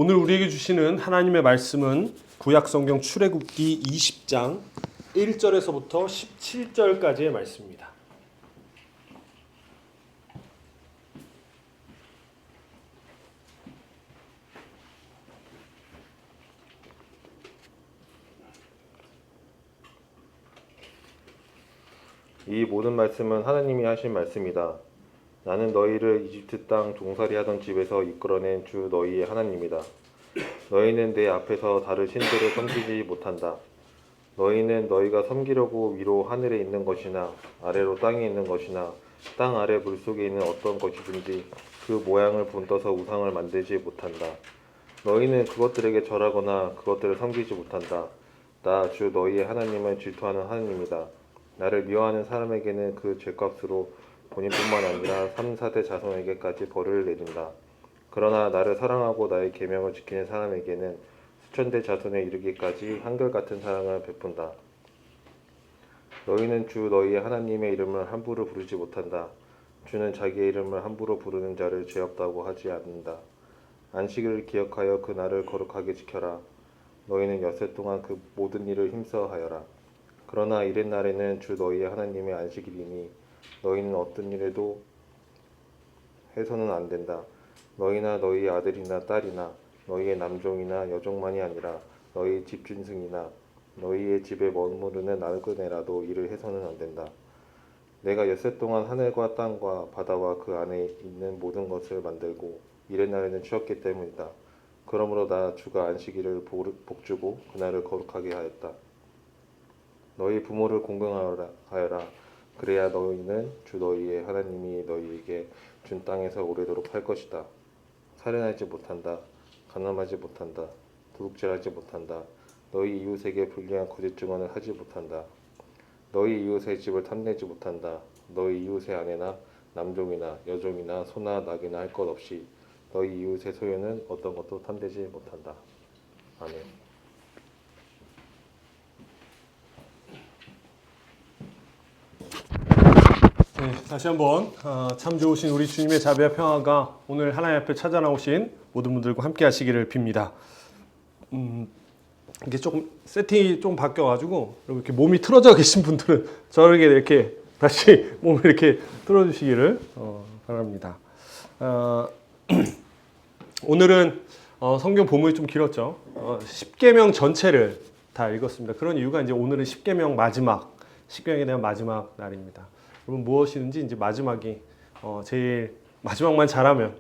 오늘 우리에게 주시는 하나님의 말씀은 구약성경 출애굽기 20장 1절에서부터 17절까지의 말씀입니다. 이 모든 말씀은 하나님이 하신 말씀이다. 나는 너희를 이집트 땅 종살이 하던 집에서 이끌어낸 주 너희의 하나님이다. 너희는 내 앞에서 다른 신들을 섬기지 못한다. 너희는 너희가 섬기려고 위로 하늘에 있는 것이나 아래로 땅에 있는 것이나 땅 아래 물속에 있는 어떤 것이든지 그 모양을 본떠서 우상을 만들지 못한다. 너희는 그것들에게 절하거나 그것들을 섬기지 못한다. 나 주 너희의 하나님은 질투하는 하나님이다. 나를 미워하는 사람에게는 그 죄값으로 본인뿐만 아니라 3, 4대 자손에게까지 벌을 내린다. 그러나 나를 사랑하고 나의 계명을 지키는 사람에게는 수천대 자손에 이르기까지 한결같은 사랑을 베푼다. 너희는 주 너희의 하나님의 이름을 함부로 부르지 못한다. 주는 자기의 이름을 함부로 부르는 자를 죄 없다고 하지 않는다. 안식일을 기억하여 그 날을 거룩하게 지켜라. 너희는 엿새 동안 그 모든 일을 힘써 하여라. 그러나 이튿날에는 주 너희의 하나님의 안식일이니 너희는 어떤 일에도 해서는 안 된다. 너희나 너희 아들이나 딸이나 너희의 남종이나 여종만이 아니라 너희 집짐승이나 너희의 집에 머무르는 나그네라도 일을 해서는 안 된다. 내가 엿새 동안 하늘과 땅과 바다와 그 안에 있는 모든 것을 만들고 이튿날에는 쉬었기 때문이다. 그러므로 나 주가 안식일을 복주고 그날을 거룩하게 하였다. 너희 부모를 공경하여라. 그래야 너희는 주 너희의 하나님이 너희에게 준 땅에서 오래도록 할 것이다. 살인하지 못한다. 간음하지 못한다. 도둑질하지 못한다. 너희 이웃에게 불리한 거짓 증언을 하지 못한다. 너희 이웃의 집을 탐내지 못한다. 너희 이웃의 아내나 남종이나 여종이나 소나 낙이나 할 것 없이 너희 이웃의 소유는 어떤 것도 탐내지 못한다. 아멘. 네, 다시 한번 참 좋으신 우리 주님의 자비와 평화가 오늘 하나님 앞에 찾아 나오신 모든 분들과 함께 하시기를 빕니다. 이게 조금 세팅이 좀 바뀌어가지고 이렇게 몸이 틀어져 계신 분들은 저에게 이렇게 다시 몸을 이렇게 틀어주시기를 바랍니다. 오늘은 성경 본문이 좀 길었죠. 10계명 전체를 다 읽었습니다. 그런 이유가 이제 오늘은 10계명 마지막, 10계명에 대한 마지막 날입니다. 여러분 무엇이든지 이제 마지막이 제일 마지막만 잘하면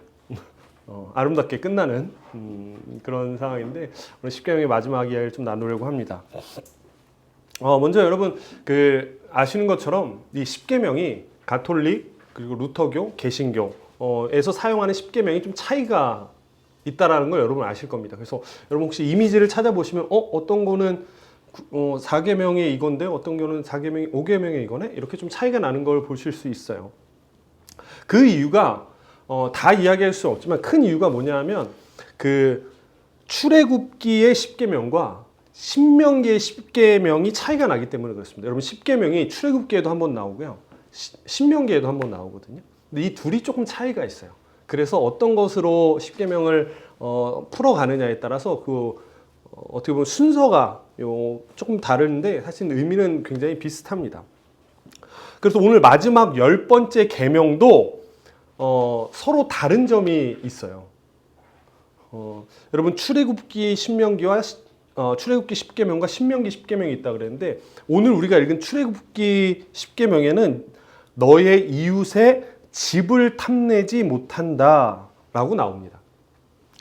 아름답게 끝나는 그런 상황인데 오늘 10계명의 마지막 이야기를 좀 나누려고 합니다. 먼저 여러분 아시는 것처럼 이 10계명이 가톨릭 그리고 루터교, 개신교에서 사용하는 10계명이 좀 차이가 있다라는 걸 여러분 아실 겁니다. 그래서 여러분 혹시 이미지를 찾아보시면 어떤 거는 4계명이 이건데 어떤 경우는 4계명이 5계명이 이거네? 이렇게 좀 차이가 나는 걸 보실 수 있어요. 그 이유가 다 이야기할 수 없지만 큰 이유가 뭐냐면 출애굽기의 10계명과 신명기의 10계명이 차이가 나기 때문에 그렇습니다. 여러분 10계명이 출애굽기에도 한번 나오고요. 신명기에도 한번 나오거든요. 근데 이 둘이 조금 차이가 있어요. 그래서 어떤 것으로 10계명을 풀어가느냐에 따라서 어떻게 보면 순서가 조금 다른데 사실 의미는 굉장히 비슷합니다. 그래서 오늘 마지막 10번째 계명도 서로 다른 점이 있어요. 여러분 출애굽기 신명기와 출애굽기 10계명과 신명기 10계명이 있다 그랬는데 오늘 우리가 읽은 출애굽기 10계명에는 너의 이웃의 집을 탐내지 못한다라고 나옵니다.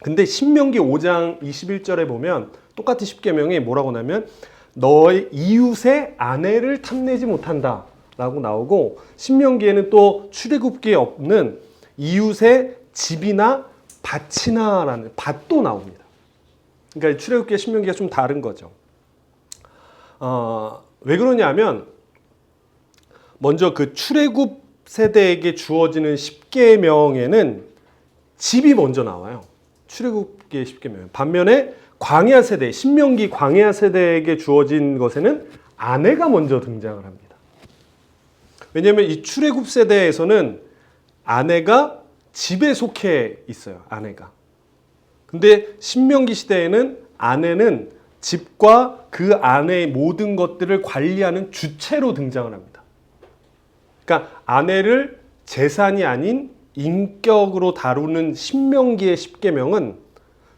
근데 신명기 5장 21절에 보면 똑같은 10계명에 뭐라고 나면 너의 이웃의 아내를 탐내지 못한다 라고 나오고 신명기에는 또 출애굽기에 없는 이웃의 집이나 밭이나 라는 밭도 나옵니다. 그러니까 출애굽기와 신명기가 좀 다른 거죠. 왜 그러냐면 먼저 출애굽 세대에게 주어지는 10계명에는 집이 먼저 나와요. 출애굽기의 10계명. 반면에 광야 세대, 신명기 광야 세대에게 주어진 것에는 아내가 먼저 등장을 합니다. 왜냐하면 이 출애굽 세대에서는 아내가 집에 속해 있어요. 아내가. 근데 신명기 시대에는 아내는 집과 그 안의 모든 것들을 관리하는 주체로 등장을 합니다. 그러니까 아내를 재산이 아닌 인격으로 다루는 신명기의 10계명은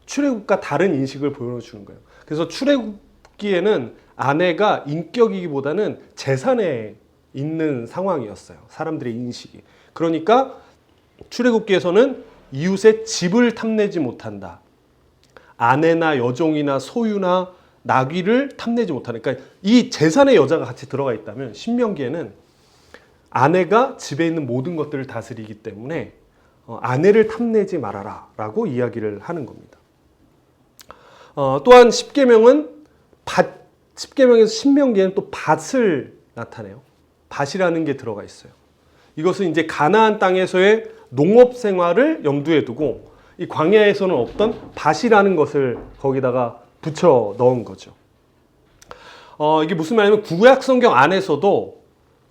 출애굽과 다른 인식을 보여주는 거예요. 그래서 출애굽기에는 아내가 인격이기보다는 재산에 있는 상황이었어요. 사람들의 인식이. 그러니까 출애굽기에서는 이웃의 집을 탐내지 못한다. 아내나 여종이나 소유나 나귀를 탐내지 못하는. 그러니까 이 재산의 여자가 같이 들어가 있다면 신명기에는 아내가 집에 있는 모든 것들을 다스리기 때문에 아내를 탐내지 말아라 라고 이야기를 하는 겁니다. 또한 10계명은 10계명에서 신명기에는 또 밭을 나타내요. 밭이라는 게 들어가 있어요. 이것은 이제 가나안 땅에서의 농업 생활을 염두에 두고 이 광야에서는 없던 밭이라는 것을 거기다가 붙여 넣은 거죠. 이게 무슨 말이냐면 구약 성경 안에서도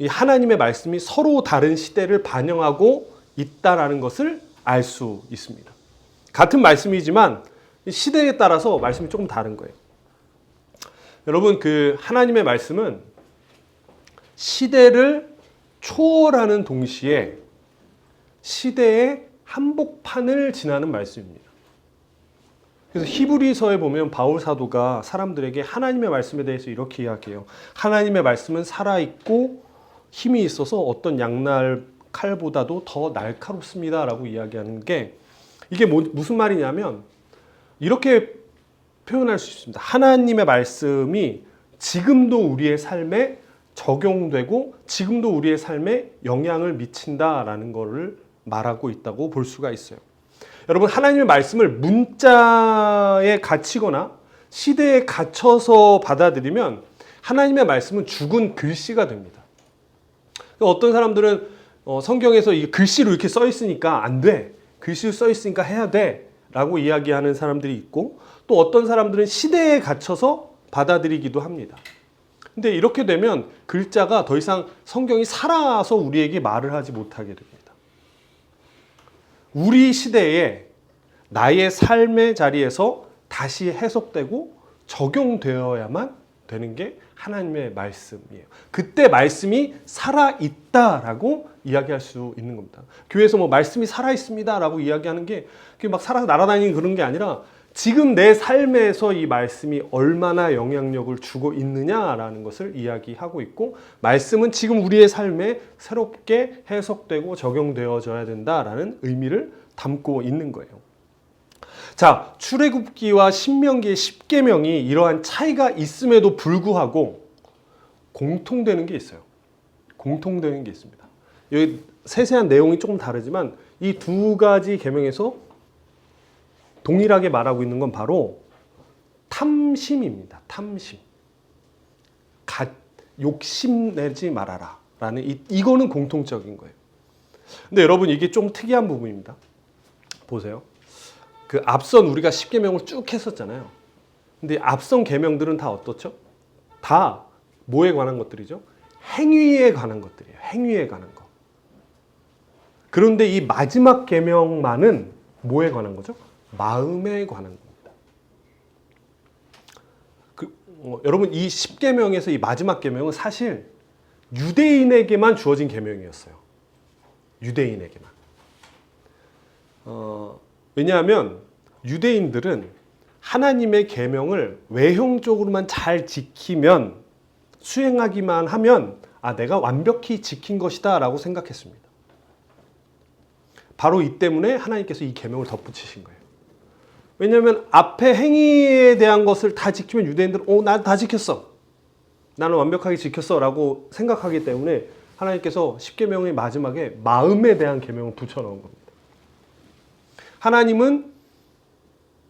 이 하나님의 말씀이 서로 다른 시대를 반영하고 있다라는 것을 알 수 있습니다. 같은 말씀이지만 시대에 따라서 말씀이 조금 다른 거예요. 여러분, 그 하나님의 말씀은 시대를 초월하는 동시에 시대의 한복판을 지나는 말씀입니다. 그래서 히브리서에 보면 바울 사도가 사람들에게 하나님의 말씀에 대해서 이렇게 이야기해요. 하나님의 말씀은 살아있고 힘이 있어서 어떤 양날 칼보다도 더 날카롭습니다 라고 이야기하는 게 이게 무슨 말이냐면 이렇게 표현할 수 있습니다. 하나님의 말씀이 지금도 우리의 삶에 적용되고 지금도 우리의 삶에 영향을 미친다라는 것을 말하고 있다고 볼 수가 있어요. 여러분, 하나님의 말씀을 문자에 갇히거나 시대에 갇혀서 받아들이면 하나님의 말씀은 죽은 글씨가 됩니다. 어떤 사람들은 성경에서 이 글씨로 이렇게 써 있으니까 안 돼. 글씨로 써 있으니까 해야 돼. 라고 이야기하는 사람들이 있고 또 어떤 사람들은 시대에 갇혀서 받아들이기도 합니다. 근데 이렇게 되면 글자가 더 이상 성경이 살아서 우리에게 말을 하지 못하게 됩니다. 우리 시대에 나의 삶의 자리에서 다시 해석되고 적용되어야만 되는 게 하나님의 말씀이에요. 그때 말씀이 살아있다라고 이야기할 수 있는 겁니다. 교회에서 뭐 말씀이 살아있습니다라고 이야기하는 게 막 살아서 날아다니는 그런 게 아니라 지금 내 삶에서 이 말씀이 얼마나 영향력을 주고 있느냐라는 것을 이야기하고 있고 말씀은 지금 우리의 삶에 새롭게 해석되고 적용되어져야 된다라는 의미를 담고 있는 거예요. 자, 출애굽기와 신명기의 10계명이 이러한 차이가 있음에도 불구하고 공통되는 게 있어요. 공통되는 게 있습니다. 여기 세세한 내용이 조금 다르지만 이 두 가지 계명에서 동일하게 말하고 있는 건 바로 탐심입니다. 탐심. 욕심내지 말아라 라는 이거는 공통적인 거예요. 근데 여러분, 이게 좀 특이한 부분입니다. 보세요. 그 앞선 우리가 10계명을 쭉 했었잖아요. 근데 앞선 계명들은 다 어떻죠? 다 뭐에 관한 것들이죠? 행위에 관한 것들이에요. 행위에 관한 거. 그런데 이 마지막 계명만은 뭐에 관한 거죠? 마음에 관한 겁니다. 여러분, 이 10계명에서 이 마지막 계명은 사실 유대인에게만 주어진 계명이었어요. 유대인에게만. 왜냐하면 유대인들은 하나님의 계명을 외형적으로만 잘 지키면 수행하기만 하면 내가 완벽히 지킨 것이다 라고 생각했습니다. 바로 이 때문에 하나님께서 이 계명을 덧붙이신 거예요. 왜냐하면 앞에 행위에 대한 것을 다 지키면 유대인들은 난 다 지켰어. 나는 완벽하게 지켰어 라고 생각하기 때문에 하나님께서 10계명의 마지막에 마음에 대한 계명을 붙여넣은 겁니다. 하나님은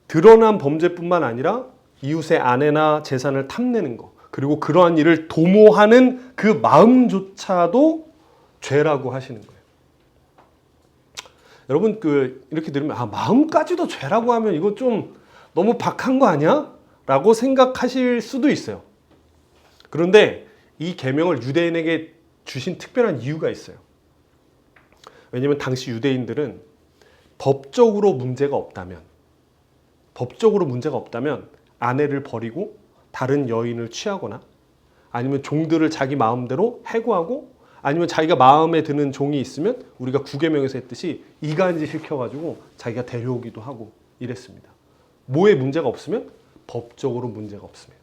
드러난 범죄뿐만 아니라 이웃의 아내나 재산을 탐내는 것, 그리고 그러한 일을 도모하는 그 마음조차도 죄라고 하시는 거예요. 여러분, 이렇게 들으면 마음까지도 죄라고 하면 이거 좀 너무 박한 거 아니야? 라고 생각하실 수도 있어요. 그런데 이 계명을 유대인에게 주신 특별한 이유가 있어요. 왜냐하면 당시 유대인들은 법적으로 문제가 없다면 법적으로 문제가 없다면 아내를 버리고 다른 여인을 취하거나 아니면 종들을 자기 마음대로 해고하고 아니면 자기가 마음에 드는 종이 있으면 우리가 구계명에서 했듯이 이간질 시켜가지고 자기가 데려오기도 하고 이랬습니다. 뭐에 문제가 없으면? 법적으로 문제가 없으면.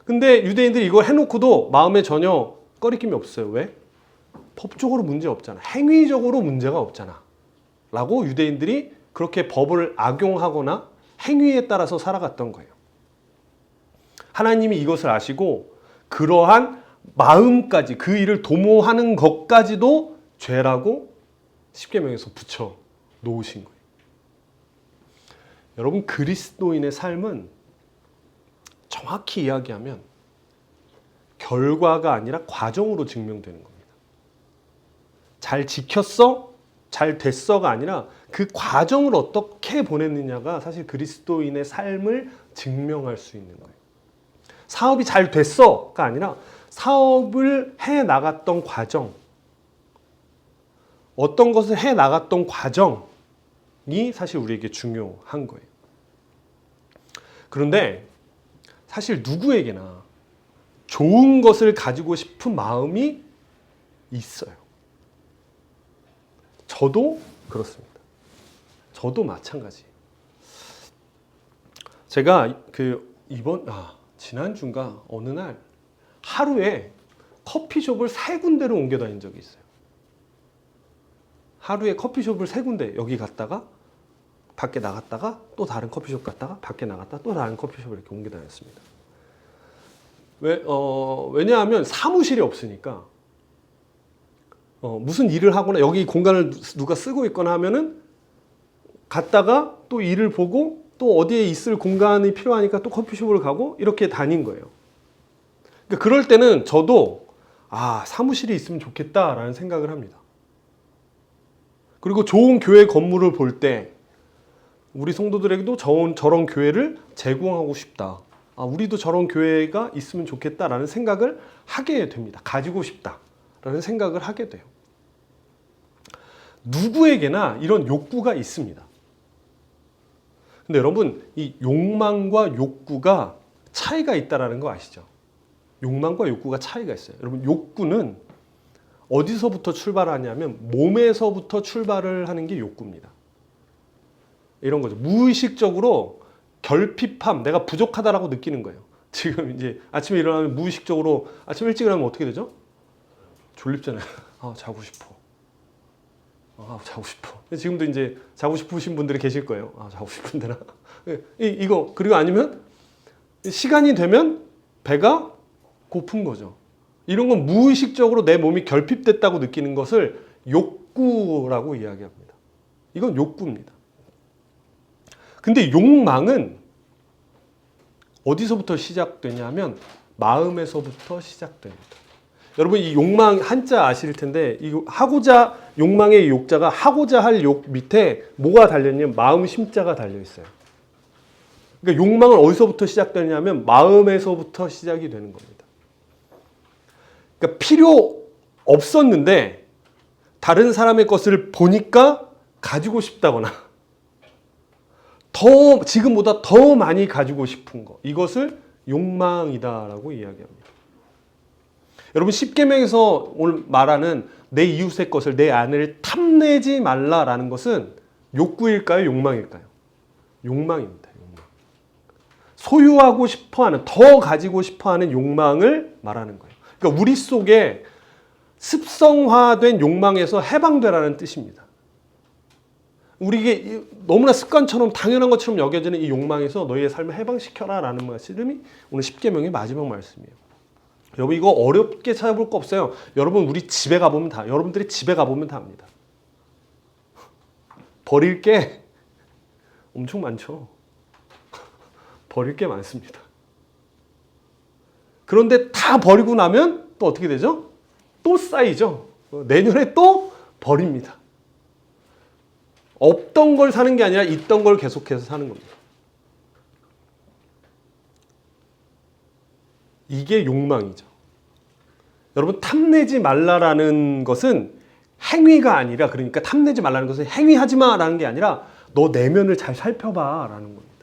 근데 유대인들이 이걸 해놓고도 마음에 전혀 꺼리낌이 없어요. 왜? 법적으로 문제 없잖아. 행위적으로 문제가 없잖아. 라고 유대인들이 그렇게 법을 악용하거나 행위에 따라서 살아갔던 거예요. 하나님이 이것을 아시고 그러한 마음까지 그 일을 도모하는 것까지도 죄라고 십계명에서 붙여 놓으신 거예요. 여러분, 그리스도인의 삶은 정확히 이야기하면 결과가 아니라 과정으로 증명되는 겁니다. 잘 지켰어? 잘 됐어가 아니라 그 과정을 어떻게 보냈느냐가 사실 그리스도인의 삶을 증명할 수 있는 거예요. 사업이 잘 됐어가 아니라 사업을 해 나갔던 과정, 어떤 것을 해 나갔던 과정이 사실 우리에게 중요한 거예요. 그런데 사실 누구에게나 좋은 것을 가지고 싶은 마음이 있어요. 저도 그렇습니다. 저도 마찬가지. 제가 지난주인가 어느 날 하루에 커피숍을 3군데로 옮겨 다닌 적이 있어요. 하루에 커피숍을 3군데, 여기 갔다가 밖에 나갔다가 또 다른 커피숍 갔다가 밖에 나갔다가 또 다른 커피숍을 이렇게 옮겨 다녔습니다. 왜냐하면 사무실이 없으니까 무슨 일을 하거나 여기 공간을 누가 쓰고 있거나 하면은 갔다가 또 일을 보고 또 어디에 있을 공간이 필요하니까 또 커피숍을 가고 이렇게 다닌 거예요. 그러니까 그럴 때는 저도 사무실이 있으면 좋겠다라는 생각을 합니다. 그리고 좋은 교회 건물을 볼 때 우리 성도들에게도 저런 교회를 제공하고 싶다. 우리도 저런 교회가 있으면 좋겠다라는 생각을 하게 됩니다. 가지고 싶다라는 생각을 하게 돼요. 누구에게나 이런 욕구가 있습니다. 근데 여러분, 이 욕망과 욕구가 차이가 있다는 거 아시죠? 욕망과 욕구가 차이가 있어요. 여러분, 욕구는 어디서부터 출발하냐면 몸에서부터 출발을 하는 게 욕구입니다. 이런 거죠. 무의식적으로 결핍함, 내가 부족하다라고 느끼는 거예요. 지금 이제 아침에 일어나면 무의식적으로 아침 일찍 일어나면 어떻게 되죠? 졸립잖아요. 자고 싶어. 자고 싶어. 지금도 이제 자고 싶으신 분들이 계실 거예요. 자고 싶은데나. 이거, 그리고 아니면 시간이 되면 배가 고픈 거죠. 이런 건 무의식적으로 내 몸이 결핍됐다고 느끼는 것을 욕구라고 이야기합니다. 이건 욕구입니다. 근데 욕망은 어디서부터 시작되냐면 마음에서부터 시작됩니다. 여러분, 이 욕망 한자 아실 텐데 이 하고자, 욕망의 욕자가 하고자 할 욕 밑에 뭐가 달려있냐면 마음 심자가 달려 있어요. 그러니까 욕망은 어디서부터 시작되냐면 마음에서부터 시작이 되는 겁니다. 그러니까 필요 없었는데 다른 사람의 것을 보니까 가지고 싶다거나 지금보다 더 많이 가지고 싶은 거, 이것을 욕망이다라고 이야기합니다. 여러분, 십계명에서 오늘 말하는 내 이웃의 것을, 내 아내를 탐내지 말라라는 것은 욕구일까요? 욕망일까요? 욕망입니다. 욕망. 소유하고 싶어하는, 더 가지고 싶어하는 욕망을 말하는 거예요. 그러니까 우리 속에 습성화된 욕망에서 해방되라는 뜻입니다. 우리에게 너무나 습관처럼 당연한 것처럼 여겨지는 이 욕망에서 너희의 삶을 해방시켜라 라는 말씀이 오늘 십계명의 마지막 말씀이에요. 여러분, 이거 어렵게 찾아볼 거 없어요. 여러분, 우리 집에 가보면 여러분들이 집에 가보면 다 압니다. 버릴 게 엄청 많죠. 버릴 게 많습니다. 그런데 다 버리고 나면 또 어떻게 되죠? 또 쌓이죠. 내년에 또 버립니다. 없던 걸 사는 게 아니라 있던 걸 계속해서 사는 겁니다. 이게 욕망이죠. 여러분, 탐내지 말라라는 것은 행위가 아니라, 그러니까 탐내지 말라는 것은 행위하지 마라는 게 아니라 너 내면을 잘 살펴봐 라는 겁니다.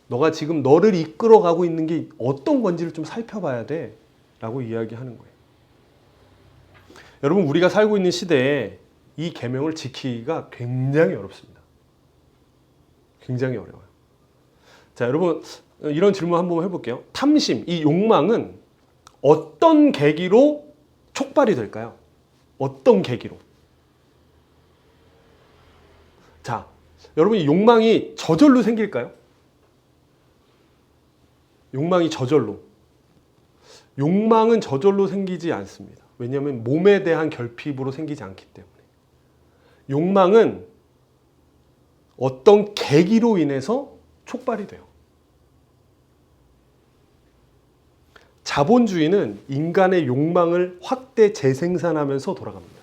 너가 지금 너를 이끌어가고 있는 게 어떤 건지를 좀 살펴봐야 돼 라고 이야기하는 거예요. 여러분, 우리가 살고 있는 시대에 이 계명을 지키기가 굉장히 어렵습니다. 굉장히 어려워요. 자, 여러분, 이런 질문 한번 해볼게요. 탐심, 이 욕망은 어떤 계기로 촉발이 될까요? 어떤 계기로? 자, 여러분, 이 욕망이 저절로 생길까요? 욕망이 저절로. 욕망은 저절로 생기지 않습니다. 왜냐하면 몸에 대한 결핍으로 생기지 않기 때문에. 욕망은 어떤 계기로 인해서 촉발이 돼요. 자본주의는 인간의 욕망을 확대 재생산하면서 돌아갑니다.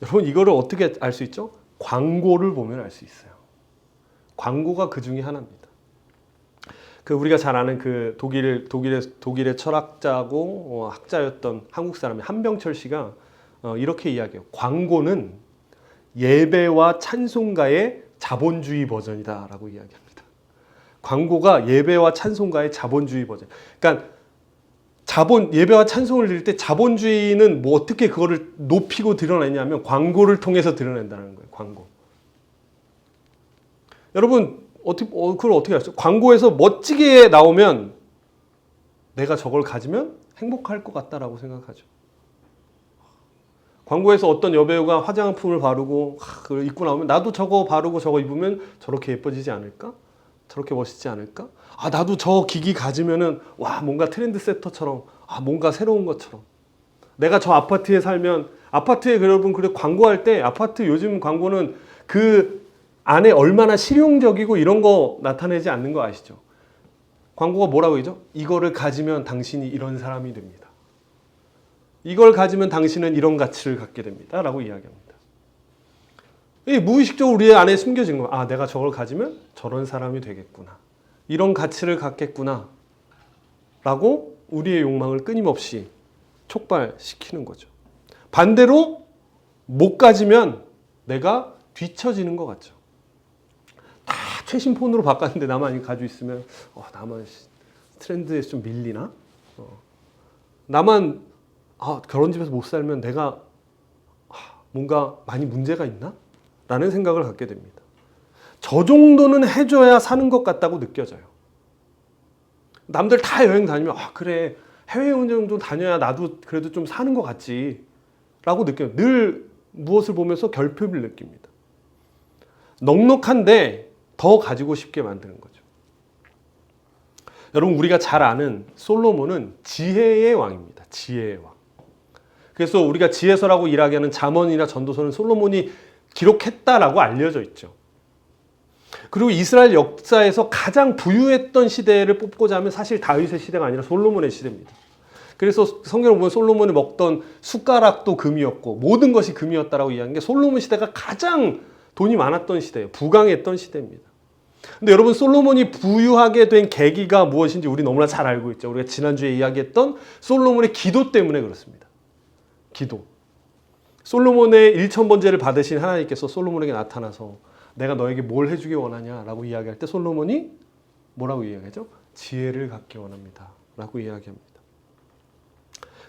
여러분, 이거를 어떻게 알 수 있죠? 광고를 보면 알 수 있어요. 광고가 그 중에 하나입니다. 우리가 잘 아는 독일의 철학자고 학자였던 한국 사람의 한병철 씨가 이렇게 이야기해요. 광고는 예배와 찬송가의 자본주의 버전이다라고 이야기합니다. 광고가 예배와 찬송가의 자본주의 버전. 그러니까 예배와 찬송을 드릴 때 자본주의는 뭐 어떻게 그거를 높이고 드러내냐면 광고를 통해서 드러낸다는 거예요. 광고. 여러분, 그걸 어떻게 알았어요? 광고에서 멋지게 나오면 내가 저걸 가지면 행복할 것 같다라고 생각하죠. 광고에서 어떤 여배우가 화장품을 바르고 그걸 입고 나오면 나도 저거 바르고 저거 입으면 저렇게 예뻐지지 않을까? 저렇게 멋있지 않을까? 나도 저 기기 가지면은 와, 뭔가 트렌드세터처럼 뭔가 새로운 것처럼. 내가 저 아파트에 살면 아파트에 여러분 그래 광고할 때 아파트 요즘 광고는 그 안에 얼마나 실용적이고 이런 거 나타내지 않는 거 아시죠? 광고가 뭐라고 하죠? 이거를 가지면 당신이 이런 사람이 됩니다. 이걸 가지면 당신은 이런 가치를 갖게 됩니다. 라고 이야기합니다. 이 무의식적으로 우리 안에 숨겨진 거. 내가 저걸 가지면 저런 사람이 되겠구나. 이런 가치를 갖겠구나. 라고 우리의 욕망을 끊임없이 촉발시키는 거죠. 반대로 못 가지면 내가 뒤처지는 것 같죠. 다 최신 폰으로 바꿨는데 나만 이거 가지고 있으면 나만 트렌드에서 좀 밀리나? 나만 결혼 집에서 못 살면 내가 뭔가 많이 문제가 있나? 라는 생각을 갖게 됩니다. 저 정도는 해줘야 사는 것 같다고 느껴져요. 남들 다 여행 다니면 그래 해외여행 정도 다녀야 나도 그래도 좀 사는 것 같지 라고 느껴요. 늘 무엇을 보면서 결핍을 느낍니다. 넉넉한데 더 가지고 싶게 만드는 거죠. 여러분, 우리가 잘 아는 솔로몬은 지혜의 왕입니다. 지혜의 왕. 그래서 우리가 지혜서라고 이야기하는 잠언이나 전도서는 솔로몬이 기록했다라고 알려져 있죠. 그리고 이스라엘 역사에서 가장 부유했던 시대를 뽑고자 하면 사실 다윗의 시대가 아니라 솔로몬의 시대입니다. 그래서 성경을 보면 솔로몬이 먹던 숟가락도 금이었고 모든 것이 금이었다라고 이야기하는 게 솔로몬 시대가 가장 돈이 많았던 시대예요. 부강했던 시대입니다. 근데 여러분, 솔로몬이 부유하게 된 계기가 무엇인지 우리 너무나 잘 알고 있죠. 우리가 지난주에 이야기했던 솔로몬의 기도 때문에 그렇습니다. 기도. 솔로몬의 1000번제를 받으신 하나님께서 솔로몬에게 나타나서 내가 너에게 뭘 해주기 원하냐라고 이야기할 때 솔로몬이 뭐라고 이야기하죠? 지혜를 갖기 원합니다. 라고 이야기합니다.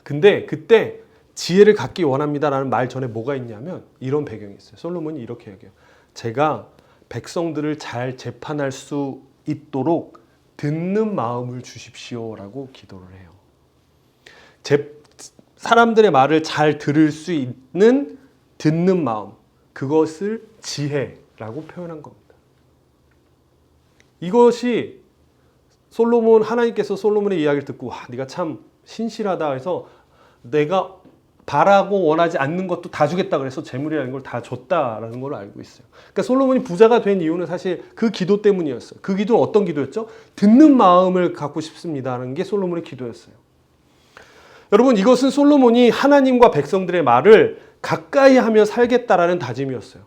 근데 그때 지혜를 갖기 원합니다라는 말 전에 뭐가 있냐면 이런 배경이 있어요. 솔로몬이 이렇게 이야기해요. 제가 백성들을 잘 재판할 수 있도록 듣는 마음을 주십시오라고 기도를 해요. 사람들의 말을 잘 들을 수 있는 듣는 마음, 그것을 지혜라고 표현한 겁니다. 이것이 하나님께서 솔로몬의 이야기를 듣고 네가 참 신실하다 해서 내가 바라고 원하지 않는 것도 다 주겠다 그래서 재물이라는 걸 다 줬다라는 걸 알고 있어요. 그러니까 솔로몬이 부자가 된 이유는 사실 그 기도 때문이었어요. 그 기도는 어떤 기도였죠? 듣는 마음을 갖고 싶습니다라는 게 솔로몬의 기도였어요. 여러분, 이것은 솔로몬이 하나님과 백성들의 말을 가까이 하며 살겠다라는 다짐이었어요.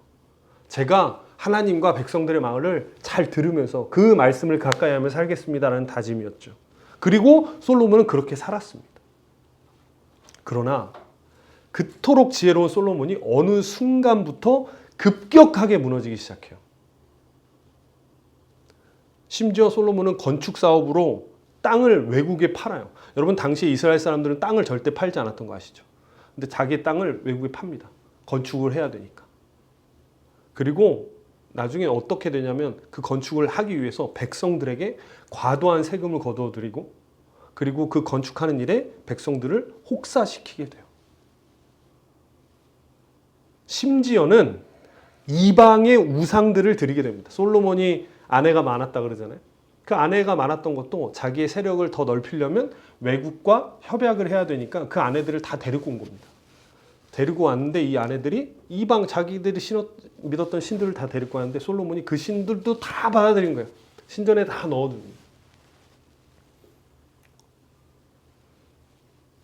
제가 하나님과 백성들의 말을 잘 들으면서 그 말씀을 가까이 하며 살겠습니다라는 다짐이었죠. 그리고 솔로몬은 그렇게 살았습니다. 그러나 그토록 지혜로운 솔로몬이 어느 순간부터 급격하게 무너지기 시작해요. 심지어 솔로몬은 건축 사업으로 땅을 외국에 팔아요. 여러분 당시 이스라엘 사람들은 땅을 절대 팔지 않았던 거 아시죠? 근데 자기의 땅을 외국에 팝니다. 건축을 해야 되니까. 그리고 나중에 어떻게 되냐면 그 건축을 하기 위해서 백성들에게 과도한 세금을 거둬들이고 그리고 그 건축하는 일에 백성들을 혹사시키게 돼요. 심지어는 이방의 우상들을 드리게 됩니다. 솔로몬이 아내가 많았다 그러잖아요. 그 아내가 많았던 것도 자기의 세력을 더 넓히려면 외국과 협약을 해야 되니까 그 아내들을 다 데리고 온 겁니다. 데리고 왔는데 이 아내들이 이방 자기들이 믿었던 신들을 다 데리고 왔는데 솔로몬이 그 신들도 다 받아들인 거예요. 신전에 다 넣어둡니다.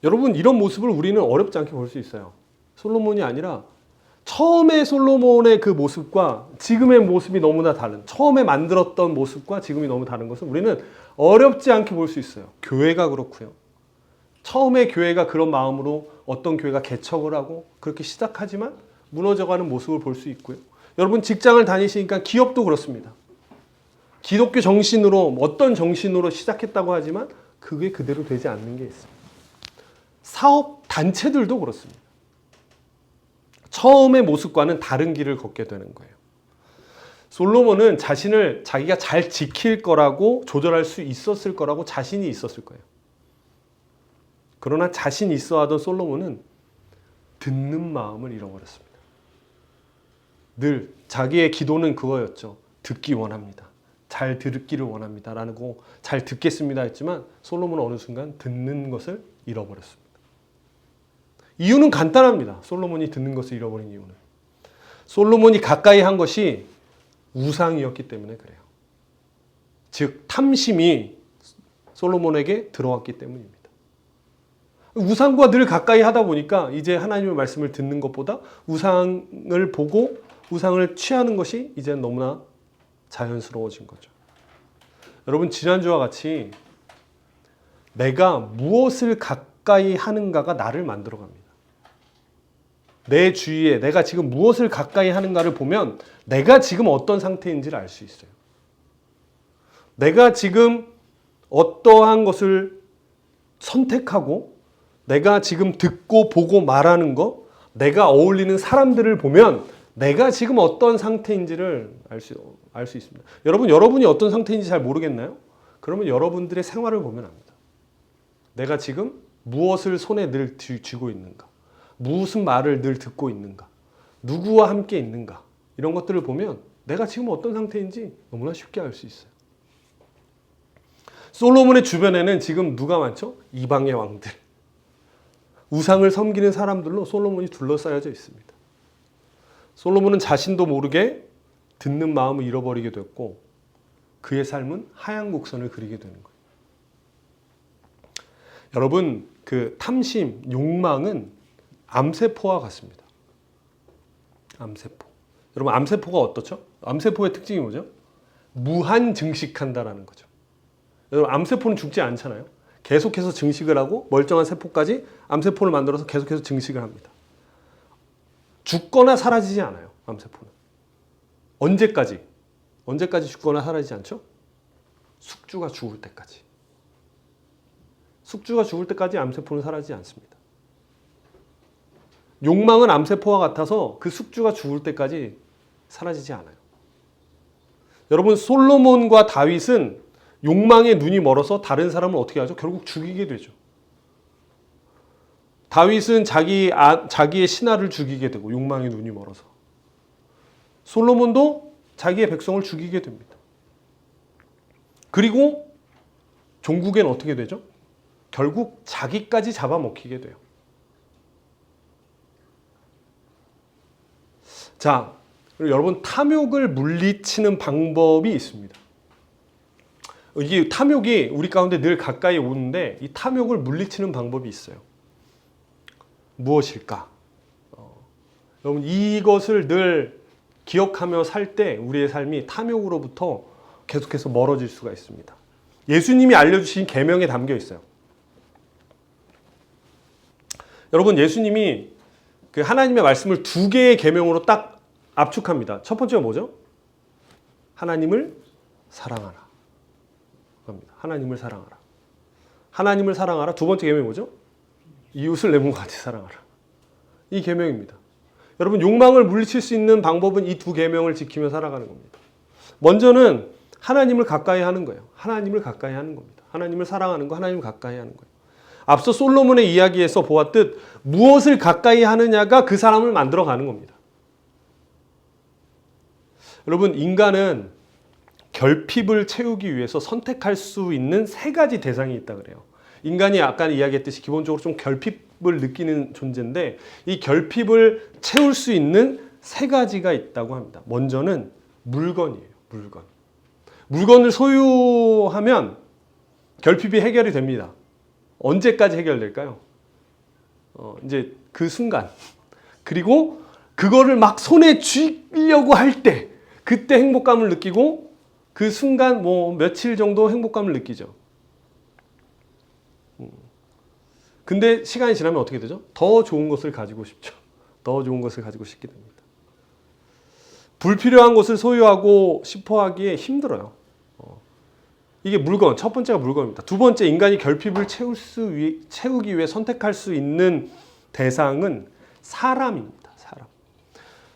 여러분 이런 모습을 우리는 어렵지 않게 볼 수 있어요. 솔로몬이 아니라 처음에 솔로몬의 그 모습과 지금의 모습이 너무나 다른, 처음에 만들었던 모습과 지금이 너무 다른 것은 우리는 어렵지 않게 볼 수 있어요. 교회가 그렇고요. 처음에 교회가 그런 마음으로 어떤 교회가 개척을 하고 그렇게 시작하지만 무너져가는 모습을 볼 수 있고요. 여러분 직장을 다니시니까 기업도 그렇습니다. 기독교 정신으로 어떤 정신으로 시작했다고 하지만 그게 그대로 되지 않는 게 있습니다. 사업 단체들도 그렇습니다. 처음의 모습과는 다른 길을 걷게 되는 거예요. 솔로몬은 자신을 자기가 잘 지킬 거라고 조절할 수 있었을 거라고 자신이 있었을 거예요. 그러나 자신이 있어 하던 솔로몬은 듣는 마음을 잃어버렸습니다. 늘 자기의 기도는 그거였죠. 듣기 원합니다. 잘 듣기를 원합니다. 라고 잘 듣겠습니다 했지만 솔로몬은 어느 순간 듣는 것을 잃어버렸습니다. 이유는 간단합니다. 솔로몬이 듣는 것을 잃어버린 이유는. 솔로몬이 가까이 한 것이 우상이었기 때문에 그래요. 즉 탐심이 솔로몬에게 들어왔기 때문입니다. 우상과 늘 가까이 하다 보니까 이제 하나님의 말씀을 듣는 것보다 우상을 보고 우상을 취하는 것이 이제 너무나 자연스러워진 거죠. 여러분 지난주와 같이 내가 무엇을 가까이 하는가가 나를 만들어 갑니다. 내 주위에 내가 지금 무엇을 가까이 하는가를 보면 내가 지금 어떤 상태인지를 알 수 있어요. 내가 지금 어떠한 것을 선택하고 내가 지금 듣고 보고 말하는 것, 내가 어울리는 사람들을 보면 내가 지금 어떤 상태인지를 알 수 있습니다. 여러분이 어떤 상태인지 잘 모르겠나요? 그러면 여러분들의 생활을 보면 압니다. 내가 지금 무엇을 손에 늘 쥐고 있는가? 무슨 말을 늘 듣고 있는가? 누구와 함께 있는가? 이런 것들을 보면 내가 지금 어떤 상태인지 너무나 쉽게 알 수 있어요. 솔로몬의 주변에는 지금 누가 많죠? 이방의 왕들. 우상을 섬기는 사람들로 솔로몬이 둘러싸여져 있습니다. 솔로몬은 자신도 모르게 듣는 마음을 잃어버리게 됐고 그의 삶은 하얀 곡선을 그리게 되는 거예요. 여러분 그 탐심, 욕망은 암세포와 같습니다. 암세포. 여러분 암세포가 어떻죠? 암세포의 특징이 뭐죠? 무한 증식한다라는 거죠. 여러분 암세포는 죽지 않잖아요. 계속해서 증식을 하고 멀쩡한 세포까지 암세포를 만들어서 계속해서 증식을 합니다. 죽거나 사라지지 않아요. 암세포는. 언제까지 죽거나 사라지지 않죠? 숙주가 죽을 때까지. 숙주가 죽을 때까지 암세포는 사라지지 않습니다. 욕망은 암세포와 같아서 그 숙주가 죽을 때까지 사라지지 않아요. 여러분 솔로몬과 다윗은 욕망에 눈이 멀어서 다른 사람을 어떻게 하죠? 결국 죽이게 되죠. 다윗은 자기의 신하를 죽이게 되고 욕망에 눈이 멀어서. 솔로몬도 자기의 백성을 죽이게 됩니다. 그리고 종국엔 어떻게 되죠? 결국 자기까지 잡아먹히게 돼요. 자, 그리고 여러분 탐욕을 물리치는 방법이 있습니다. 이게 탐욕이 우리 가운데 늘 가까이 오는데 이 탐욕을 물리치는 방법이 있어요. 무엇일까? 여러분 이것을 늘 기억하며 살 때 우리의 삶이 탐욕으로부터 계속해서 멀어질 수가 있습니다. 예수님이 알려주신 계명에 담겨 있어요. 여러분 예수님이 그 하나님의 말씀을 두 개의 계명으로 딱 압축합니다. 첫 번째가 뭐죠? 하나님을 사랑하라. 그겁니다. 하나님을 사랑하라. 하나님을 사랑하라. 두 번째 계명이 뭐죠? 이웃을 내 몸과 같이 사랑하라. 이 계명입니다. 여러분 욕망을 물리칠 수 있는 방법은 이 두 계명을 지키며 살아가는 겁니다. 먼저는 하나님을 가까이 하는 거예요. 하나님을 가까이 하는 겁니다. 하나님을 사랑하는 거, 하나님을 가까이 하는 거예요. 앞서 솔로몬의 이야기에서 보았듯 무엇을 가까이 하느냐가 그 사람을 만들어가는 겁니다. 여러분 인간은 결핍을 채우기 위해서 선택할 수 있는 세 가지 대상이 있다 그래요. 인간이 아까 이야기했듯이 기본적으로 좀 결핍을 느끼는 존재인데 이 결핍을 채울 수 있는 세 가지가 있다고 합니다. 먼저는 물건이에요. 물건. 물건을 소유하면 결핍이 해결이 됩니다. 언제까지 해결될까요? 이제 그 순간. 그리고 그거를 막 손에 쥐려고 할 때, 그때 행복감을 느끼고 그 순간 뭐 며칠 정도 행복감을 느끼죠. 근데 시간이 지나면 어떻게 되죠? 더 좋은 것을 가지고 싶죠. 더 좋은 것을 가지고 싶게 됩니다. 불필요한 것을 소유하고 싶어 하기에 힘들어요. 이게 물건, 첫 번째가 물건입니다. 두 번째, 인간이 결핍을 채우기 위해 선택할 수 있는 대상은 사람입니다. 사람.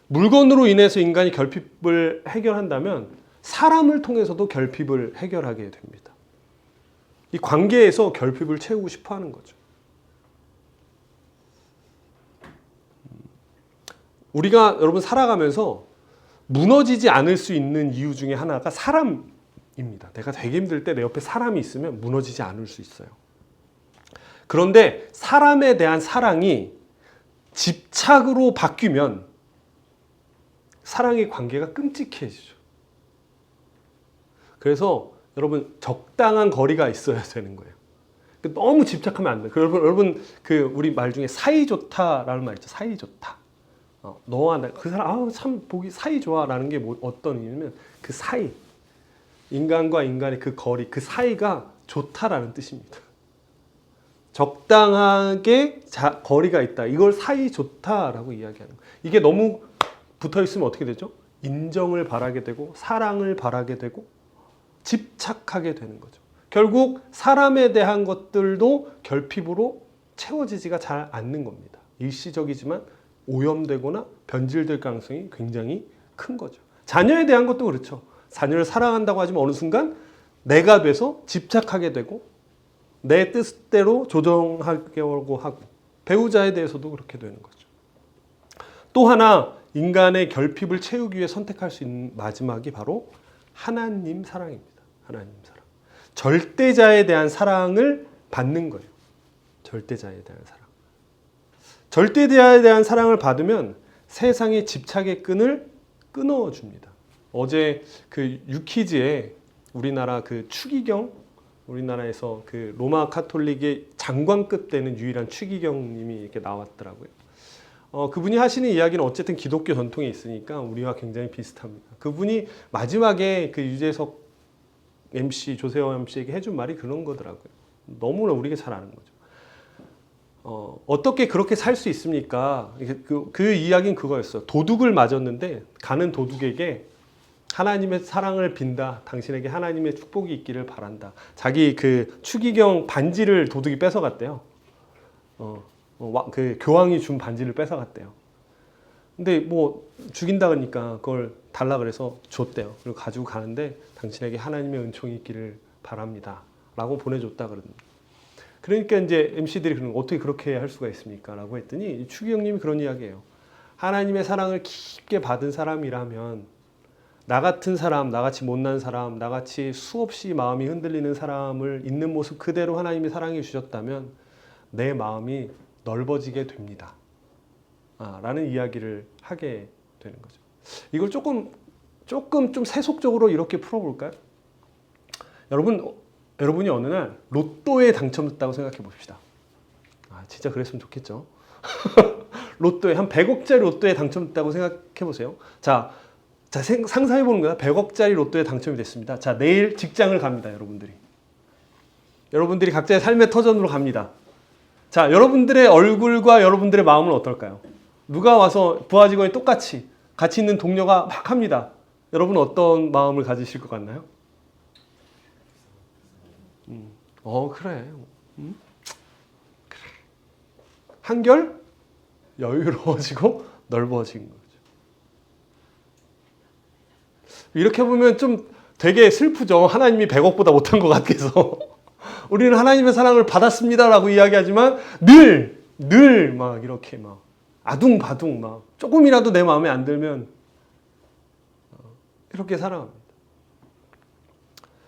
물건으로 인해서 인간이 결핍을 해결한다면 사람을 통해서도 결핍을 해결하게 됩니다. 이 관계에서 결핍을 채우고 싶어 하는 거죠. 우리가 여러분 살아가면서 무너지지 않을 수 있는 이유 중에 하나가 사람입니다. 내가 되게 힘들 때 내 옆에 사람이 있으면 무너지지 않을 수 있어요. 그런데 사람에 대한 사랑이 집착으로 바뀌면 사랑의 관계가 끔찍해지죠. 그래서 여러분 적당한 거리가 있어야 되는 거예요. 너무 집착하면 안 돼요. 여러분 그 우리 말 중에 사이 좋다라는 말 있죠. 사이 좋다. 너와 나, 그 사람 참 보기 사이 좋아라는 게 어떤 의미냐면 그 사이, 인간과 인간의 그 거리, 그 사이가 좋다라는 뜻입니다. 적당하게 거리가 있다. 이걸 사이 좋다라고 이야기하는 거예요. 이게 너무 붙어 있으면 어떻게 되죠? 인정을 바라게 되고 사랑을 바라게 되고 집착하게 되는 거죠. 결국 사람에 대한 것들도 결핍으로 채워지지가 잘 않는 겁니다. 일시적이지만 오염되거나 변질될 가능성이 굉장히 큰 거죠. 자녀에 대한 것도 그렇죠. 자녀를 사랑한다고 하지만 어느 순간 내가 돼서 집착하게 되고 내 뜻대로 조정하려고 하고 배우자에 대해서도 그렇게 되는 거죠. 또 하나 인간의 결핍을 채우기 위해 선택할 수 있는 마지막이 바로 하나님 사랑입니다. 하나님 사랑. 절대자에 대한 사랑을 받는 거예요. 절대자에 대한 사랑. 절대자에 대한 사랑을 받으면 세상의 집착의 끈을 끊어줍니다. 어제 그 유키즈에 우리나라 그 추기경, 우리나라에서 그 로마 카톨릭의 장관급 되는 유일한 추기경님이 이렇게 나왔더라고요. 그분이 하시는 이야기는 어쨌든 기독교 전통에 있으니까 우리와 굉장히 비슷합니다. 그분이 마지막에 그 유재석 MC, 조세호 MC에게 해준 말이 그런 거더라고요. 너무나 우리가 잘 아는 거죠. 어떻게 그렇게 살 수 있습니까? 그 이야기는 그거였어요. 도둑을 맞았는데 가는 도둑에게 하나님의 사랑을 빈다. 당신에게 하나님의 축복이 있기를 바란다. 자기 그 추기경 반지를 도둑이 뺏어갔대요. 그 교황이 준 반지를 뺏어갔대요. 근데 뭐 죽인다 그러니까 그걸 달라 그래서 줬대요. 그리고 가지고 가는데 당신에게 하나님의 은총이 있기를 바랍니다. 라고 보내줬다 그러던데. 그러니까 이제 MC들이 어떻게 그렇게 할 수가 있습니까? 라고 했더니 추기경님이 그런 이야기예요. 하나님의 사랑을 깊게 받은 사람이라면 나 같은 사람, 나같이 못난 사람, 나같이 수없이 마음이 흔들리는 사람을 있는 모습 그대로 하나님이 사랑해 주셨다면 내 마음이 넓어지게 됩니다. 라는 이야기를 하게 되는 거죠. 이걸 조금 좀 세속적으로 이렇게 풀어볼까요? 여러분이 어느 날 로또에 당첨됐다고 생각해 봅시다. 진짜 그랬으면 좋겠죠. 로또에 한 100억짜리 로또에 당첨됐다고 생각해 보세요. 자 상상해 보는 거야. 100억짜리 로또에 당첨이 됐습니다. 자 내일 직장을 갑니다. 여러분들이 각자의 삶의 터전으로 갑니다. 자 여러분들의 얼굴과 여러분들의 마음은 어떨까요? 누가 와서 부하 직원이 똑같이 같이 있는 동료가 막 합니다. 여러분 어떤 마음을 가지실 것 같나요? 그래. 그래. 한결 여유로워지고 넓어진 거죠. 이렇게 보면 좀 되게 슬프죠. 하나님이 100억보다 못한 것 같아서. 우리는 하나님의 사랑을 받았습니다라고 이야기하지만 늘 막 이렇게 막 아둥바둥 막 조금이라도 내 마음에 안 들면 이렇게 살아갑니다.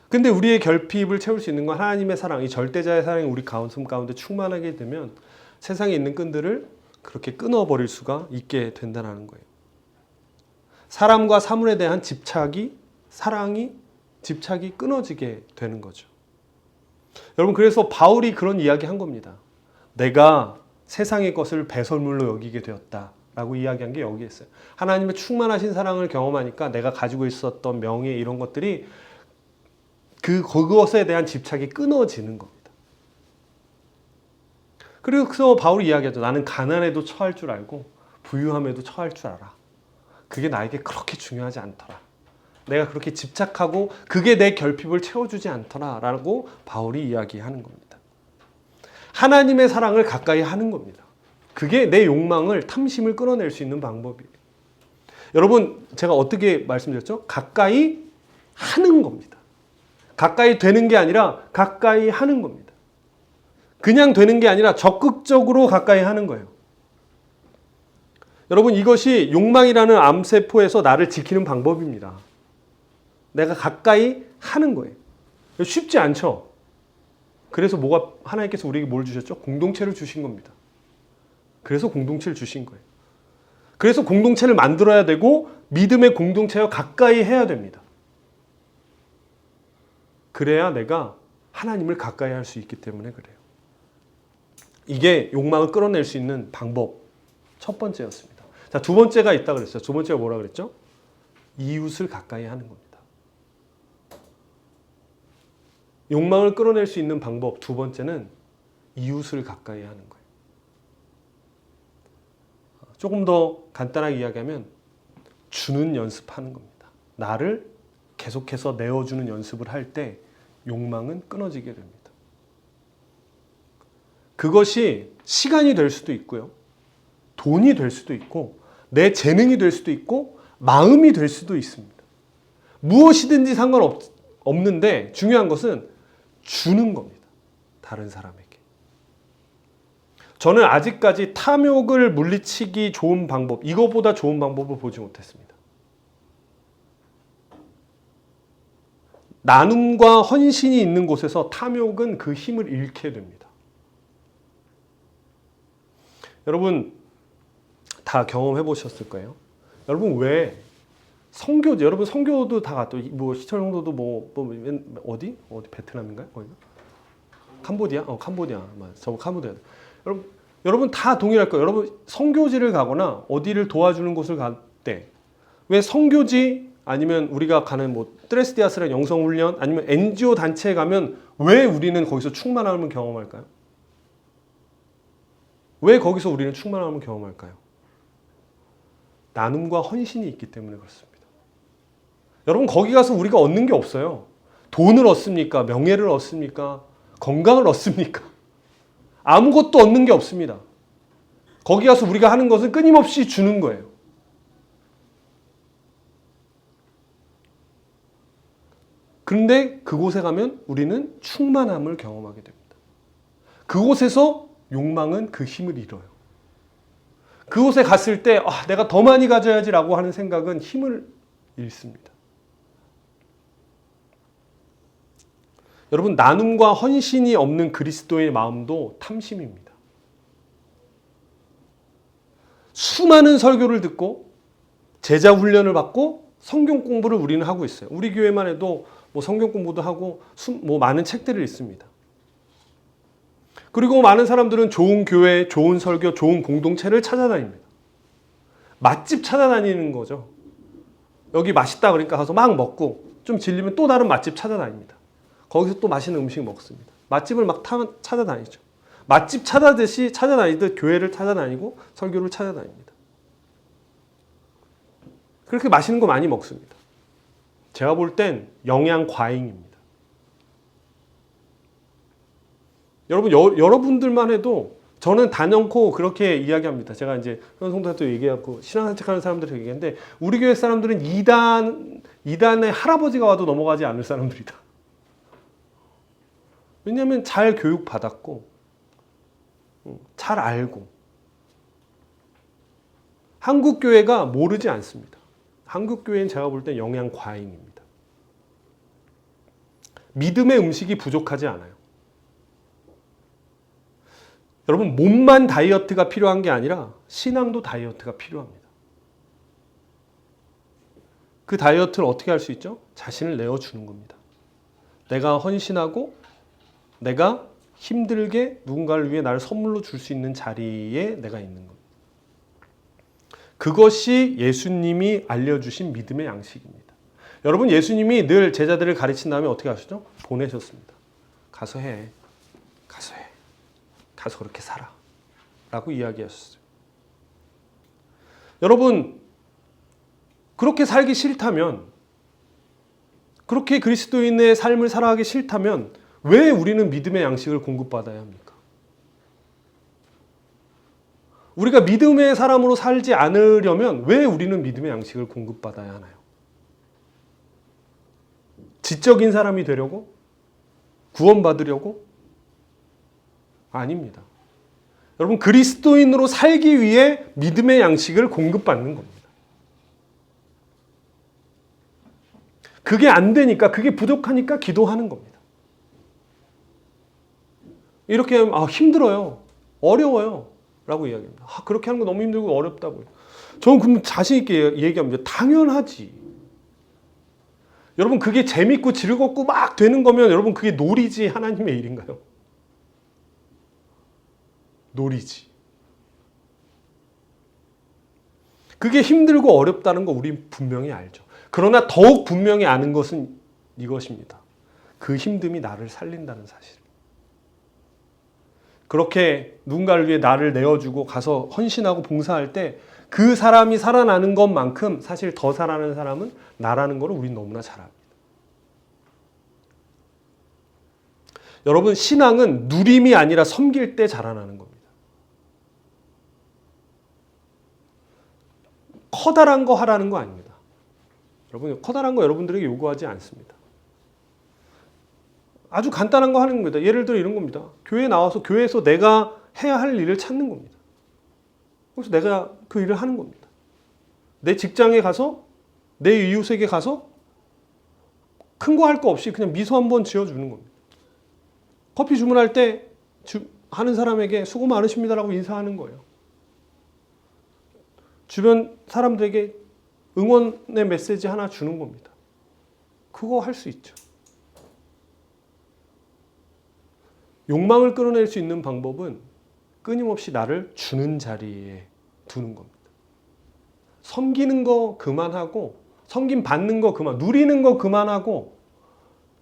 근데 우리의 결핍을 채울 수 있는 건 하나님의 사랑, 이 절대자의 사랑이 우리 가슴 가운데 충만하게 되면 세상에 있는 끈들을 그렇게 끊어버릴 수가 있게 된다는 거예요. 사람과 사물에 대한 집착이 끊어지게 되는 거죠. 여러분, 그래서 바울이 그런 이야기 한 겁니다. 내가 세상의 것을 배설물로 여기게 되었다라고 이야기한 게 여기에 있어요. 하나님의 충만하신 사랑을 경험하니까 내가 가지고 있었던 명예 이런 것들이 그것에 대한 집착이 끊어지는 겁니다. 그래서 바울이 이야기하죠. 나는 가난에도 처할 줄 알고 부유함에도 처할 줄 알아. 그게 나에게 그렇게 중요하지 않더라. 내가 그렇게 집착하고 그게 내 결핍을 채워주지 않더라 라고 바울이 이야기하는 겁니다. 하나님의 사랑을 가까이 하는 겁니다. 그게 내 욕망을, 탐심을 끌어낼 수 있는 방법이에요. 여러분, 제가 어떻게 말씀드렸죠? 가까이 하는 겁니다. 가까이 되는 게 아니라 가까이 하는 겁니다. 그냥 되는 게 아니라 적극적으로 가까이 하는 거예요. 여러분, 이것이 욕망이라는 암세포에서 나를 지키는 방법입니다. 내가 가까이 하는 거예요. 쉽지 않죠? 그래서 하나님께서 우리에게 뭘 주셨죠? 공동체를 주신 겁니다. 그래서 공동체를 주신 거예요. 그래서 공동체를 만들어야 되고 믿음의 공동체와 가까이 해야 됩니다. 그래야 내가 하나님을 가까이 할 수 있기 때문에 그래요. 이게 욕망을 끌어낼 수 있는 방법 첫 번째였습니다. 자, 두 번째가 있다고 그랬어요. 두 번째가 뭐라 그랬죠? 이웃을 가까이 하는 겁니다. 욕망을 끌어낼 수 있는 방법 두 번째는 이웃을 가까이 하는 거예요. 조금 더 간단하게 이야기하면 주는 연습하는 겁니다. 나를 계속해서 내어주는 연습을 할 때 욕망은 끊어지게 됩니다. 그것이 시간이 될 수도 있고요. 돈이 될 수도 있고 내 재능이 될 수도 있고 마음이 될 수도 있습니다. 무엇이든지 상관없는데 중요한 것은 주는 겁니다. 다른 사람에게. 저는 아직까지 탐욕을 물리치기 좋은 방법, 이거보다 좋은 방법을 보지 못했습니다. 나눔과 헌신이 있는 곳에서 탐욕은 그 힘을 잃게 됩니다. 여러분 다 경험해 보셨을 거예요. 여러분 왜 여러분 선교도 다 갔죠. 시철 성도도 어디 베트남인가요? 캄보디아? 캄보디아. 저 캄보디아. 여러분 다 동일할 거예요. 여러분 선교지를 가거나 어디를 도와주는 곳을 갈 때 왜 선교지 아니면 우리가 가는 트레스디아스라는 영성훈련 아니면 NGO 단체에 가면 왜 우리는 거기서 충만함을 경험할까요? 왜 거기서 우리는 충만함을 경험할까요? 나눔과 헌신이 있기 때문에 그렇습니다. 여러분 거기 가서 우리가 얻는 게 없어요. 돈을 얻습니까? 명예를 얻습니까? 건강을 얻습니까? 아무것도 얻는 게 없습니다. 거기 가서 우리가 하는 것은 끊임없이 주는 거예요. 그런데 그곳에 가면 우리는 충만함을 경험하게 됩니다. 그곳에서 욕망은 그 힘을 잃어요. 그곳에 갔을 때 내가 더 많이 가져야지라고 하는 생각은 힘을 잃습니다. 여러분 나눔과 헌신이 없는 그리스도의 마음도 탐심입니다. 수많은 설교를 듣고 제자 훈련을 받고 성경 공부를 우리는 하고 있어요. 우리 교회만 해도 성경 공부도 하고 많은 책들을 읽습니다. 그리고 많은 사람들은 좋은 교회, 좋은 설교, 좋은 공동체를 찾아다닙니다. 맛집 찾아다니는 거죠. 여기 맛있다 그러니까 가서 막 먹고 좀 질리면 또 다른 맛집 찾아다닙니다. 거기서 또 맛있는 음식 먹습니다. 맛집을 막 찾아다니죠. 맛집 찾아다니듯 교회를 찾아다니고 설교를 찾아다닙니다. 그렇게 맛있는 거 많이 먹습니다. 제가 볼 땐 영양 과잉입니다. 여러분들만 해도 저는 단연코 그렇게 이야기합니다. 제가 이제 현 성도한테 얘기하고 신앙산책하는 사람들한테 얘기하는데 우리 교회 사람들은 이단의 할아버지가 와도 넘어가지 않을 사람들이다. 왜냐하면 잘 교육받았고 잘 알고 한국 교회가 모르지 않습니다. 한국 교회는 제가 볼 땐 영양 과잉입니다. 믿음의 음식이 부족하지 않아요. 여러분 몸만 다이어트가 필요한 게 아니라 신앙도 다이어트가 필요합니다. 그 다이어트를 어떻게 할 수 있죠? 자신을 내어주는 겁니다. 내가 헌신하고 내가 힘들게 누군가를 위해 나를 선물로 줄 수 있는 자리에 내가 있는 겁니다. 그것이 예수님이 알려주신 믿음의 양식입니다. 여러분 예수님이 늘 제자들을 가르친 다음에 어떻게 하시죠? 보내셨습니다. 가서 해. 가서 해. 가서 그렇게 살아. 라고 이야기하셨어요. 여러분 그렇게 살기 싫다면 그렇게 그리스도인의 삶을 살아가기 싫다면 왜 우리는 믿음의 양식을 공급받아야 합니까? 우리가 믿음의 사람으로 살지 않으려면 왜 우리는 믿음의 양식을 공급받아야 하나요? 지적인 사람이 되려고? 구원받으려고? 아닙니다. 여러분 그리스도인으로 살기 위해 믿음의 양식을 공급받는 겁니다. 그게 안 되니까 그게 부족하니까 기도하는 겁니다. 이렇게 하면 힘들어요. 어려워요. 라고 이야기합니다. 그렇게 하는 거 너무 힘들고 어렵다고요. 저는 그럼 자신 있게 얘기합니다. 당연하지. 여러분 그게 재밌고 즐겁고 막 되는 거면 여러분 그게 놀이지 하나님의 일인가요? 놀이지. 그게 힘들고 어렵다는 거 우린 분명히 알죠. 그러나 더욱 분명히 아는 것은 이것입니다. 그 힘듦이 나를 살린다는 사실. 그렇게 누군가를 위해 나를 내어주고 가서 헌신하고 봉사할 때 그 사람이 살아나는 것만큼 사실 더 살아나는 사람은 나라는 것을 우린 너무나 잘 압니다. 여러분 신앙은 누림이 아니라 섬길 때 자라나는 겁니다. 커다란 거 하라는 거 아닙니다. 여러분 커다란 거 여러분들에게 요구하지 않습니다. 아주 간단한 거 하는 겁니다. 예를 들어 이런 겁니다. 교회에 나와서 교회에서 내가 해야 할 일을 찾는 겁니다. 그래서 내가 그 일을 하는 겁니다. 내 직장에 가서 내 이웃에게 가서 큰 거 할 거 없이 그냥 미소 한번 지어주는 겁니다. 커피 주문할 때 하는 사람에게 수고 많으십니다라고 인사하는 거예요. 주변 사람들에게 응원의 메시지 하나 주는 겁니다. 그거 할 수 있죠. 욕망을 끌어낼 수 있는 방법은 끊임없이 나를 주는 자리에 두는 겁니다. 섬기는 거 그만하고 섬김 받는 거 누리는 거 그만하고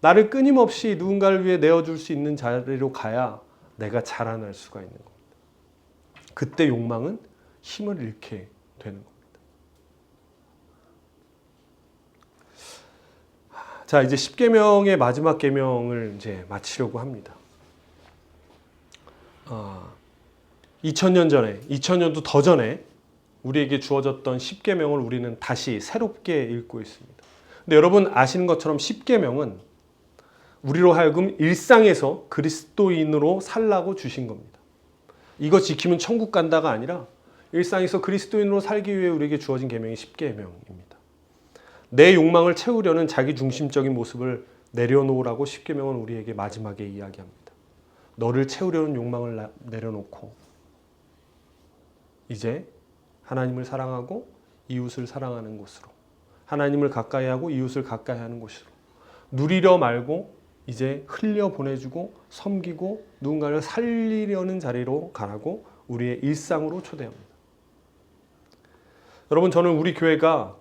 나를 끊임없이 누군가를 위해 내어줄 수 있는 자리로 가야 내가 자라날 수가 있는 겁니다. 그때 욕망은 힘을 잃게 되는 겁니다. 자, 이제 10계명의 마지막 계명을 이제 마치려고 합니다. 2000년 전에, 2000년도 더 전에 우리에게 주어졌던 10계명을 우리는 다시 새롭게 읽고 있습니다. 근데 여러분 아시는 것처럼 10계명은 우리로 하여금 일상에서 그리스도인으로 살라고 주신 겁니다. 이거 지키면 천국 간다가 아니라 일상에서 그리스도인으로 살기 위해 우리에게 주어진 계명이 10계명입니다. 내 욕망을 채우려는 자기 중심적인 모습을 내려놓으라고 10계명은 우리에게 마지막에 이야기합니다. 너를 채우려는 욕망을 내려놓고 이제 하나님을 사랑하고 이웃을 사랑하는 곳으로, 하나님을 가까이 하고 이웃을 가까이 하는 곳으로, 누리려 말고 이제 흘려 보내주고 섬기고 누군가를 살리려는 자리로 가라고 우리의 일상으로 초대합니다. 여러분 저는 우리 교회가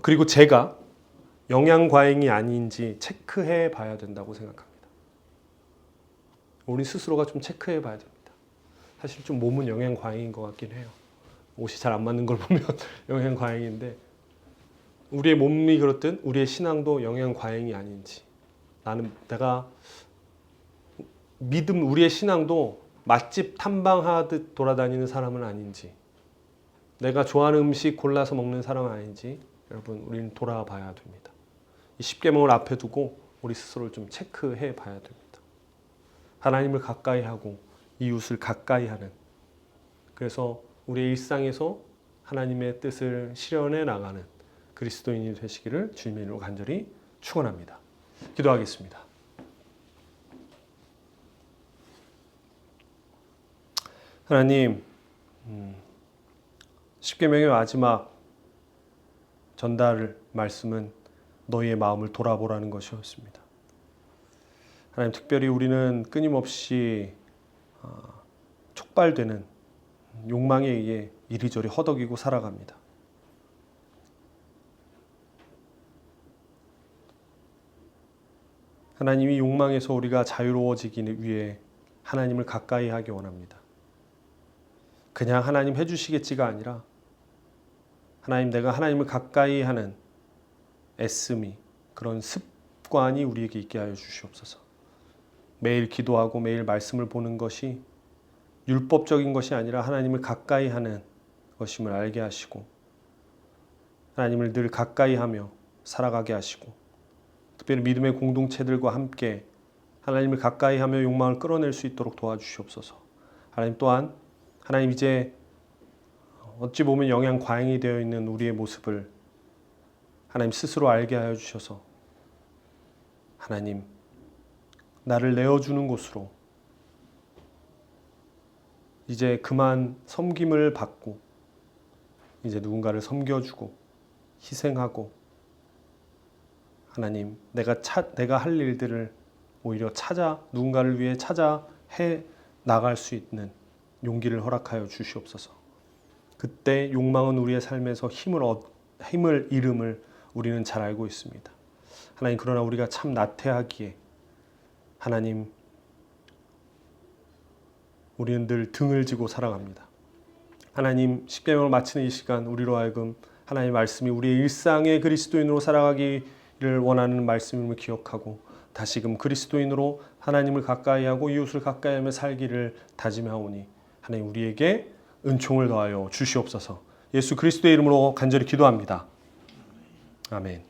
그리고 제가 영양 과잉이 아닌지 체크해 봐야 된다고 생각합니다. 우리 스스로가 좀 체크해 봐야 됩니다. 사실 좀 몸은 영양 과잉인 것 같긴 해요. 옷이 잘 안 맞는 걸 보면 영양 과잉인데 우리의 몸이 그렇든 우리의 신앙도 영양 과잉이 아닌지 내가 믿음 우리의 신앙도 맛집 탐방하듯 돌아다니는 사람은 아닌지 내가 좋아하는 음식 골라서 먹는 사람은 아닌지 여러분 우리는 돌아봐야 됩니다. 이 10계명을 앞에 두고 우리 스스로를 좀 체크해 봐야 됩니다. 하나님을 가까이 하고 이웃을 가까이 하는 그래서 우리의 일상에서 하나님의 뜻을 실현해 나가는 그리스도인이 되시기를 주님의 이름으로 간절히 축원합니다. 기도하겠습니다. 하나님, 10계명의 마지막 전달 말씀은 너희의 마음을 돌아보라는 것이었습니다. 하나님, 특별히 우리는 끊임없이 촉발되는 욕망에 의해 이리저리 허덕이고 살아갑니다. 하나님이 욕망에서 우리가 자유로워지기 위해 하나님을 가까이 하기 원합니다. 그냥 하나님 해주시겠지가 아니라 하나님 내가 하나님을 가까이 하는 애씀이 그런 습관이 우리에게 있게 하여 주시옵소서. 매일 기도하고 매일 말씀을 보는 것이 율법적인 것이 아니라 하나님을 가까이 하는 것임을 알게 하시고 하나님을 늘 가까이 하며 살아가게 하시고 특별히 믿음의 공동체들과 함께 하나님을 가까이 하며 욕망을 끌어낼 수 있도록 도와주시옵소서. 하나님 또한 하나님 이제 어찌 보면 영양 과잉이 되어 있는 우리의 모습을 하나님 스스로 알게 하여 주셔서 하나님 나를 내어주는 곳으로 이제 그만 섬김을 받고 이제 누군가를 섬겨주고 희생하고 하나님 내가 할 일들을 오히려 누군가를 위해 찾아 해 나갈 수 있는 용기를 허락하여 주시옵소서. 그때 욕망은 우리의 삶에서 힘을 잃음을 우리는 잘 알고 있습니다. 하나님 그러나 우리가 참 나태하기에 하나님 우리는 늘 등을 지고 살아갑니다. 하나님 10계명을 마치는 이 시간 우리로 하여금 하나님의 말씀이 우리의 일상의 그리스도인으로 살아가기를 원하는 말씀임을 기억하고 다시금 그리스도인으로 하나님을 가까이하고 이웃을 가까이하며 살기를 다짐하오니 하나님 우리에게 은총을 더하여 주시옵소서. 예수 그리스도의 이름으로 간절히 기도합니다. 아멘.